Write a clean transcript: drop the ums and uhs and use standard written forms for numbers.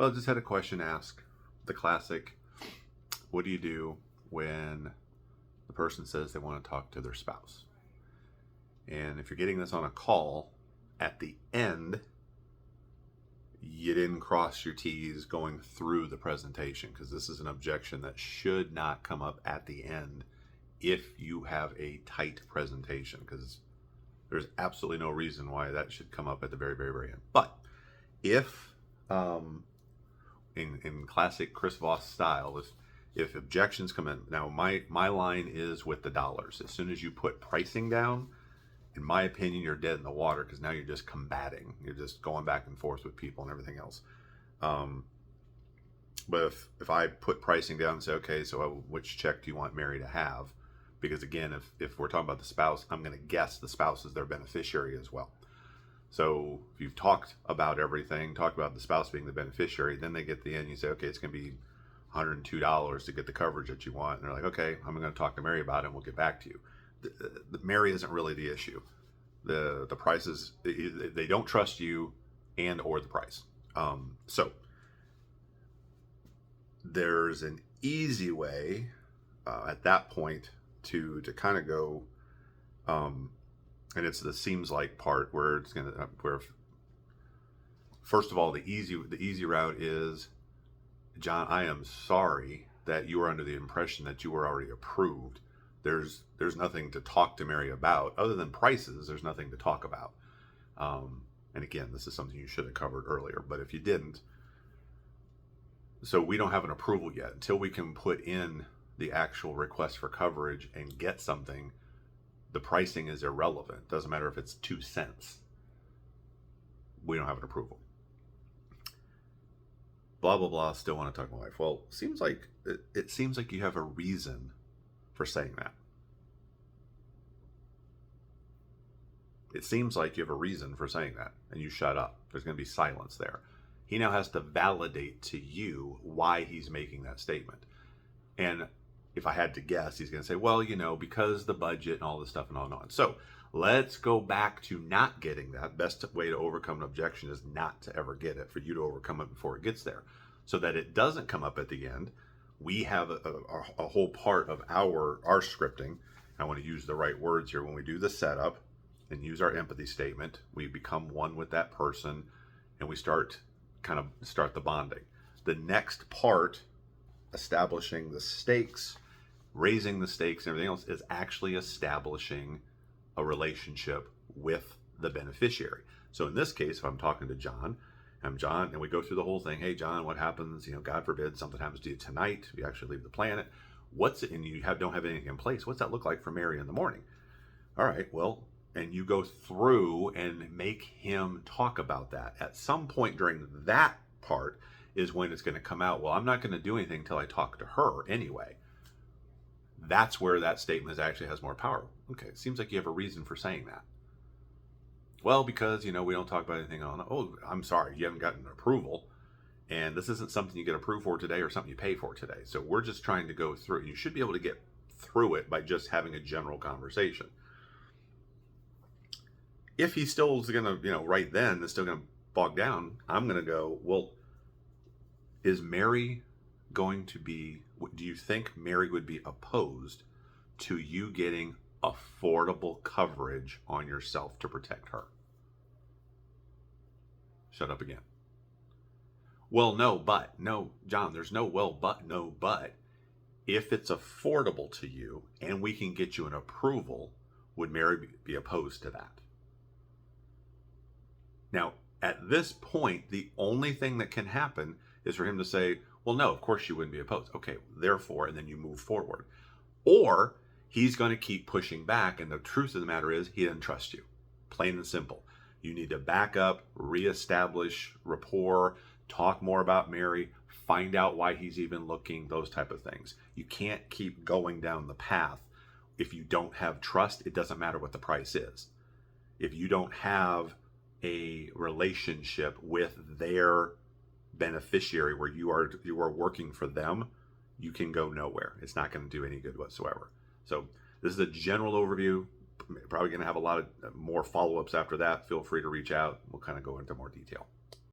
Well, I just had a question asked. The classic, what do you do when the person says they want to talk to their spouse? And if you're getting this on a call, at the end, you didn't cross your T's going through the presentation, because this is an objection that should not come up at the end if you have a tight presentation, because there's absolutely no reason why that should come up at the very, very, very end. But if in classic Chris Voss style, if objections come in, now my line is with the dollars. As soon as you put pricing down, in my opinion, you're dead in the water, because now you're just combating. You're just going back and forth with people and everything else. But if I put pricing down and say, okay, so which check do you want Mary to have? Because again, if we're talking about the spouse, I'm going to guess the spouse is their beneficiary as well. So if you've talked about everything, talked about the spouse being the beneficiary, then they get to the end, you say, okay, it's going to be $102 to get the coverage that you want. And they're like, okay, I'm going to talk to Mary about it and we'll get back to you. Mary isn't really the issue. The prices, they don't trust you and or the price. So there's an easy way at that point to kind of go, and it's the seems like part where it's gonna where first of all the easy route is, John, I am sorry that you were under the impression that you were already approved. There's nothing to talk to Mary about other than prices. There's nothing to talk about. And again, this is something you should have covered earlier, but if you didn't, so we don't have an approval yet. Until we can put in the actual request for coverage and get something, the pricing is irrelevant. Doesn't matter if it's 2 cents. We don't have an approval. Blah, blah, blah. Still want to talk to my wife. Well, it seems like you have a reason for saying that. It seems like you have a reason for saying that, and you shut up. There's going to be silence there. He now has to validate to you why he's making that statement. And if I had to guess, he's going to say, well, because the budget and all this stuff and on and on. So let's go back to not getting that. Best way to overcome an objection is not to ever get it, for you to overcome it before it gets there, so that it doesn't come up at the end. We have a whole part of our scripting. I want to use the right words here. When we do the setup and use our empathy statement, we become one with that person, and we start the bonding. The next part, establishing the stakes, raising the stakes and everything else, is actually establishing a relationship with the beneficiary. So in this case, if I'm talking to John, I'm John, and we go through the whole thing. Hey, John, what happens? God forbid something happens to you tonight. You actually leave the planet. And you don't have anything in place. What's that look like for Mary in the morning? All right, well, and you go through and make him talk about that. At some point during that part is when it's going to come out, well, I'm not going to do anything until I talk to her anyway. That's where that statement actually has more power. Okay, it seems like you have a reason for saying that. Well, because, we don't talk about anything on, oh, I'm sorry, you haven't gotten approval. And this isn't something you get approved for today or something you pay for today. So we're just trying to go through. You should be able to get through it by just having a general conversation. If he still is going to, right then, is still going to bog down, I'm going to go, well, is Mary going to be, do you think Mary would be opposed to you getting affordable coverage on yourself to protect her? Shut up again. Well, no, John, there's no but. If it's affordable to you and we can get you an approval, would Mary be opposed to that? Now, at this point, the only thing that can happen is for him to say, well, no, of course you wouldn't be opposed. Okay, therefore, and then you move forward. Or he's going to keep pushing back, and the truth of the matter is he doesn't trust you. Plain and simple. You need to back up, reestablish rapport, talk more about Mary, find out why he's even looking, those type of things. You can't keep going down the path if you don't have trust. It doesn't matter what the price is. If you don't have a relationship with their beneficiary where you are working for them, you can go nowhere. It's not going to do any good whatsoever. So this is a general overview. Probably going to have a lot of more follow-ups after that. Feel free to reach out. We'll kind of go into more detail.